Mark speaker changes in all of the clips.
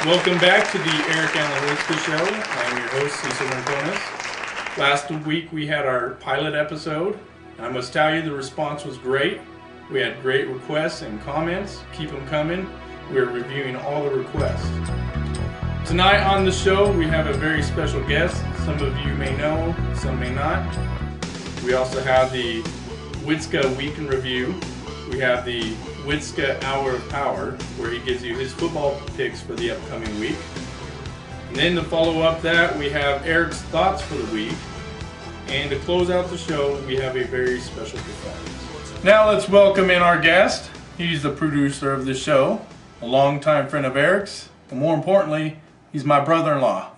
Speaker 1: Welcome back to the Eric Allen Witzka Show. I'm your host, Cecil Rincones. Last week we had our pilot episode. I must tell you the response was great. We had great requests and comments. Keep them coming. We're reviewing all the requests. Tonight on the show we have a very special guest. Some of you may know, some may not. We also have the Witzka Week in Review. We have the Witzka Hour of Power, where he gives you his football picks for the upcoming week. And then to follow up that, we have Eric's thoughts for the week. And to close out the show, we have a very special performance. Now let's welcome in our guest. He's the producer of the show, a longtime friend of Eric's, and more importantly, he's my brother-in-law,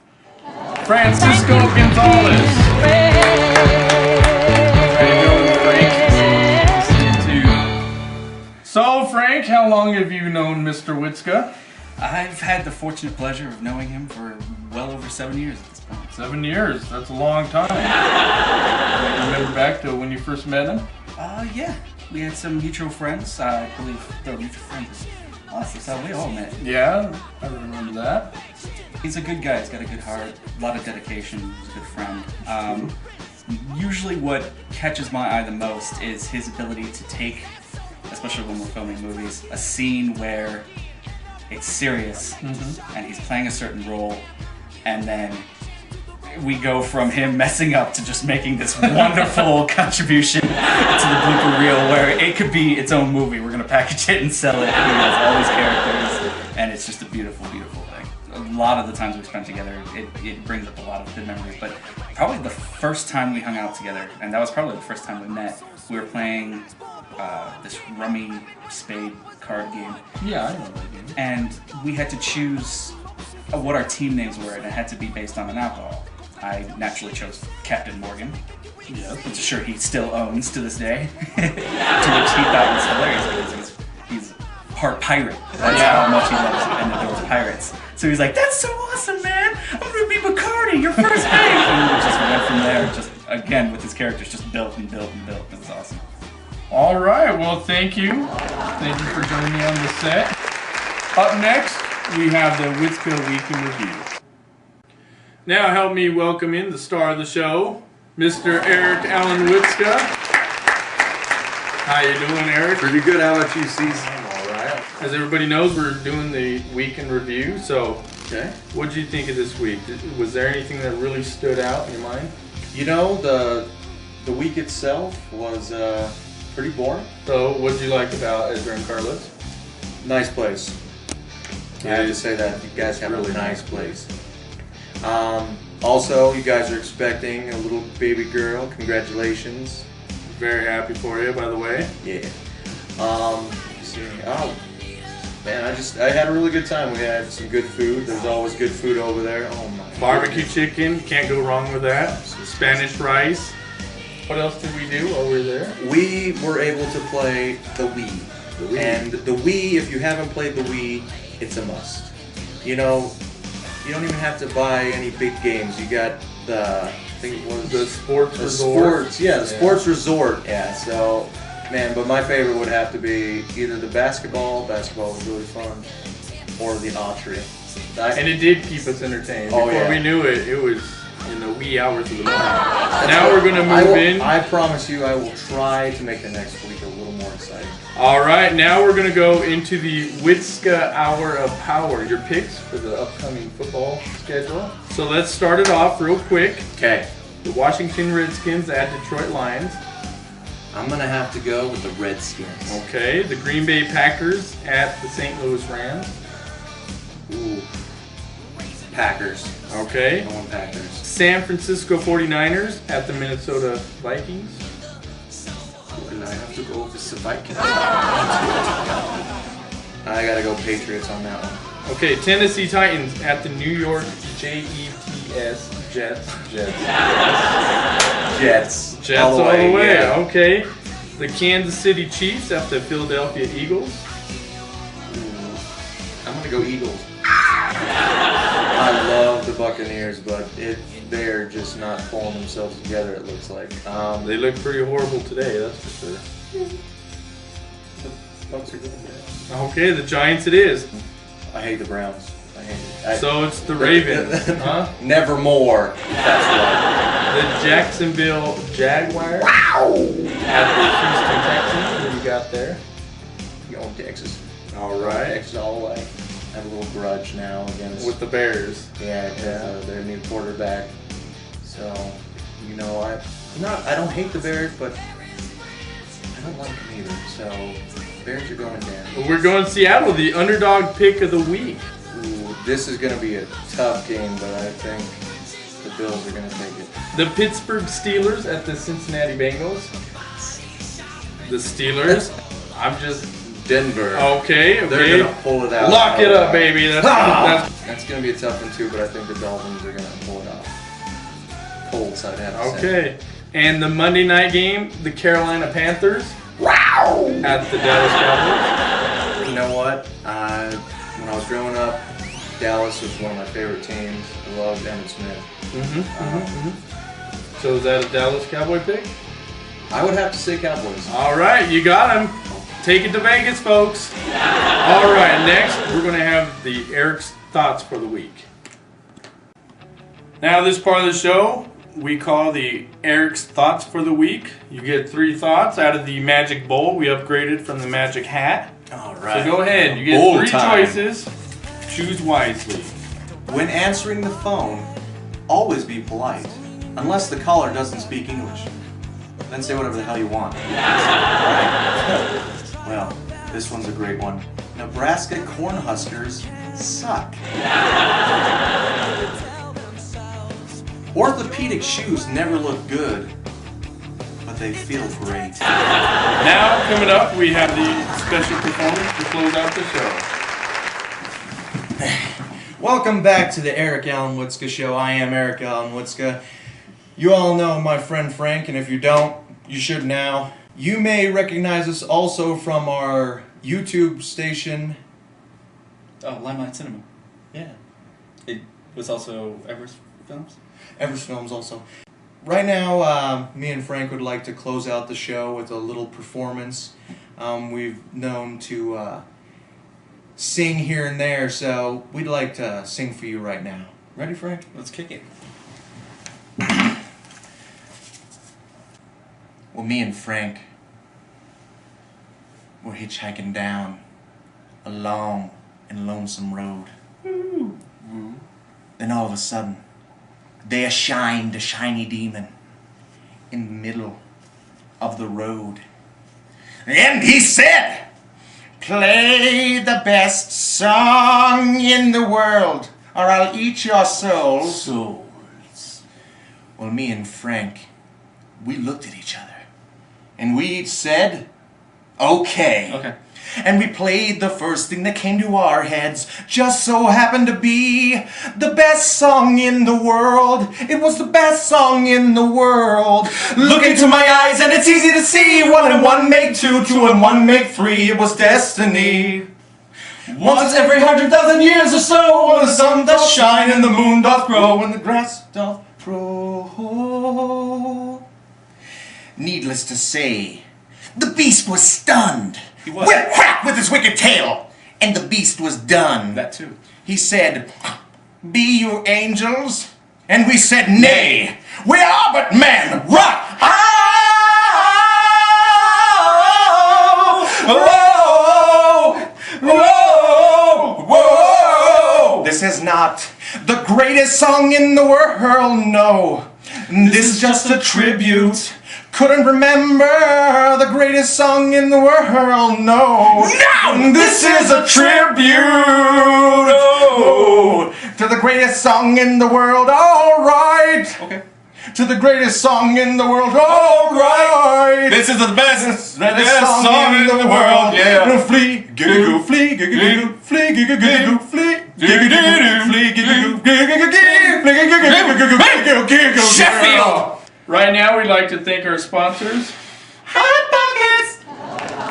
Speaker 1: Francisco Gonzalez. So, Frank, how long have you known Mr. Witzka?
Speaker 2: I've had the fortunate pleasure of knowing him for well over 7 years at this point.
Speaker 1: 7 years, that's a long time. You remember back to when you first met him?
Speaker 2: Yeah. We had some mutual friends. I believe they were mutual friends. Oh, that's how we all met.
Speaker 1: Yeah, I remember that.
Speaker 2: He's a good guy. He's got a good heart, a lot of dedication. He's a good friend. Usually what catches my eye the most is his ability to take, especially when we're filming movies, a scene where it's serious and he's playing a certain role, and then we go from him messing up to just making this wonderful contribution to the blooper reel where it could be its own movie. We're going to package it and sell it. He has all these characters, and it's just a beautiful, beautiful thing. A lot of the times we spent together, it brings up a lot of good memories, but probably the first time we hung out together, and that was probably the first time we met, we were playing this rummy spade card game.
Speaker 1: Yeah, I know that game.
Speaker 2: And we had to choose what our team names were, and it had to be based on an alcohol. I naturally chose Captain Morgan, which a shirt he still owns to this day, to which he thought was hilarious because he's part pirate. That's how much he loves it, and that there was pirates. So he's like, "That's so awesome, man! I'm gonna be Bacardi, your first mate!" And we just went from there, just again with his characters, just built and built and built. It was awesome.
Speaker 1: All right, well, thank you. Thank you for joining me on the set. Up next, we have the Witzka Week in Review. Now help me welcome in the star of the show, Mr. Eric Allen Witzka. How you doing, Eric?
Speaker 3: Pretty good. How about you, Cecil?
Speaker 1: I'm all right. As everybody knows, we're doing the Week in Review, so what did you think of this week? Was there anything that really stood out in your mind?
Speaker 3: You know, the week itself was pretty boring.
Speaker 1: So, what did you like about Ezra and Carlos?
Speaker 3: Nice place. I have to say that. You guys have a really nice place. Also, you guys are expecting a little baby girl. Congratulations.
Speaker 1: Very happy for you, by the way.
Speaker 3: Yeah. Oh, man, I had a really good time. We had some good food. There's always good food over there. Oh my.
Speaker 1: Barbecue chicken, can't go wrong with that. Spanish rice. What else did we do while we were there?
Speaker 3: We were able to play the Wii. And the Wii, if you haven't played the Wii, it's a must. You know, you don't even have to buy any big games. You got the, I think it was
Speaker 1: the Sports Resort.
Speaker 3: Sports Resort. Yeah, so, man, but my favorite would have to be either the basketball was really fun, or the archery.
Speaker 1: And it did keep us entertained. Before we knew it, it was in the wee hours of the morning. Now we're going to move in.
Speaker 3: I promise you I will try to make the next week a little more exciting.
Speaker 1: Alright, now we're going to go into the Witzka Hour of Power. Your picks for the upcoming football schedule. So let's start it off real quick.
Speaker 3: Okay.
Speaker 1: The Washington Redskins at Detroit Lions.
Speaker 3: I'm going to have to go with the Redskins.
Speaker 1: Okay. The Green Bay Packers at the St. Louis Rams.
Speaker 3: Ooh. Packers.
Speaker 1: Okay.
Speaker 3: Going Packers.
Speaker 1: San Francisco 49ers at the Minnesota Vikings.
Speaker 3: And I have to go with the Vikings. I gotta go Patriots on that one.
Speaker 1: Okay, Tennessee Titans at the New York Jets. Jets all the way. Yeah. Okay. The Kansas City Chiefs at the Philadelphia Eagles.
Speaker 3: I'm gonna go Eagles. I love the Buccaneers, but they're just not pulling themselves together, it looks like.
Speaker 1: They look pretty horrible today, that's for sure.
Speaker 3: The Bucs are good.
Speaker 1: Okay, the Giants it is.
Speaker 3: I hate the Browns. I hate it.
Speaker 1: So it's the Ravens, huh?
Speaker 3: Nevermore. That's right.
Speaker 1: The Jacksonville Jaguars. Wow! At the Houston Texans. What do you got there?
Speaker 3: Going Texas.
Speaker 1: All right.
Speaker 3: Texas all the way. I have a little grudge now against
Speaker 1: With the Bears.
Speaker 3: yeah, their new quarterback. So, you know, I don't hate the Bears, but I don't like them either. So, Bears are going down.
Speaker 1: We're going Seattle, the underdog pick of the week.
Speaker 3: Ooh, this is going to be a tough game, but I think the Bills are going to take it.
Speaker 1: The Pittsburgh Steelers at the Cincinnati Bengals. The Steelers. I'm just
Speaker 3: Denver.
Speaker 1: okay.
Speaker 3: They're going to pull it out.
Speaker 1: Lock it up, baby.
Speaker 3: That's going to be a tough one too, but I think the Dolphins are going to pull it off. Colts, I'd have to say.
Speaker 1: Okay. And the Monday night game, the Carolina Panthers. Wow! At the Dallas Cowboys.
Speaker 3: You know what? When I was growing up, Dallas was one of my favorite teams. I loved Emmitt Smith.
Speaker 1: So is that a Dallas Cowboy pick?
Speaker 3: I would have to say Cowboys.
Speaker 1: All right, you got him. Take it to Vegas, folks. All right, next we're going to have the Eric's Thoughts for the week. Now this part of the show we call the Eric's Thoughts for the week. You get 3 thoughts out of the Magic Bowl we upgraded from the Magic Hat.
Speaker 3: All right.
Speaker 1: So go ahead. You get
Speaker 3: Bowl
Speaker 1: 3
Speaker 3: time.
Speaker 1: choices. Choose wisely.
Speaker 4: When answering the phone, always be polite, unless the caller doesn't speak English. Then say whatever the hell you want. Right. Well, this one's a great one. Nebraska Cornhuskers suck. Orthopedic shoes never look good, but they feel great.
Speaker 1: Now, coming up, we have the special performance to close out the show.
Speaker 5: Welcome back to the Eric Allen Woodska Show. I am Eric Allen Woodska. You all know my friend Frank, and if you don't, you should now. You may recognize us also from our YouTube station.
Speaker 2: Oh, Limelight Cinema.
Speaker 5: Yeah.
Speaker 2: It was also Everest Films?
Speaker 5: Everest Films also. Right now, me and Frank would like to close out the show with a little performance. We've known to sing here and there, so we'd like to sing for you right now. Ready, Frank?
Speaker 2: Let's kick it.
Speaker 5: Well, me and Frank were hitchhiking down a long and lonesome road. Then all of a sudden, there shined a shiny demon in the middle of the road. And he said, "Play the best song in the world, or I'll eat your souls." Well, me and Frank, we looked at each other. And we each said, okay.
Speaker 2: Okay.
Speaker 5: And we played the first thing that came to our heads. Just so happened to be the best song in the world. It was the best song in the world. Look into my eyes and it's easy to see. 1 and 1 make 2, 2 and 1 make 3. It was destiny. Once every 100,000 years or so, when the sun doth shine and the moon doth grow and the grass doth grow. Needless to say, the beast was stunned.
Speaker 2: He was.
Speaker 5: With a crack with his wicked tail, and the beast was done.
Speaker 2: That too.
Speaker 5: He said, "Be you angels?" And we said, "Nay, we are but men." Rock! Whoa! This is not the greatest song in the world, no. This is just a tribute. Couldn't remember the greatest song in the world, no. No! This is a tribute to the greatest song in the world, alright.
Speaker 2: Okay.
Speaker 5: To the greatest song in the world, alright.
Speaker 2: This is the best
Speaker 5: song in the world,
Speaker 2: yeah.
Speaker 5: Flee, giggle, flee, giggle, flee, giggle, flee, giggle,
Speaker 2: Sheffield!
Speaker 1: Right now, we'd like to thank our sponsors.
Speaker 5: Hot Pockets!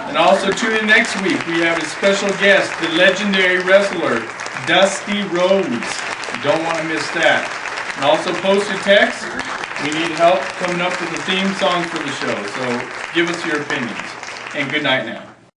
Speaker 1: And also tune in next week. We have a special guest, the legendary wrestler, Dusty Rhodes. You don't want to miss that. And also post a text. We need help coming up with a theme song for the show. So give us your opinions. And good night now.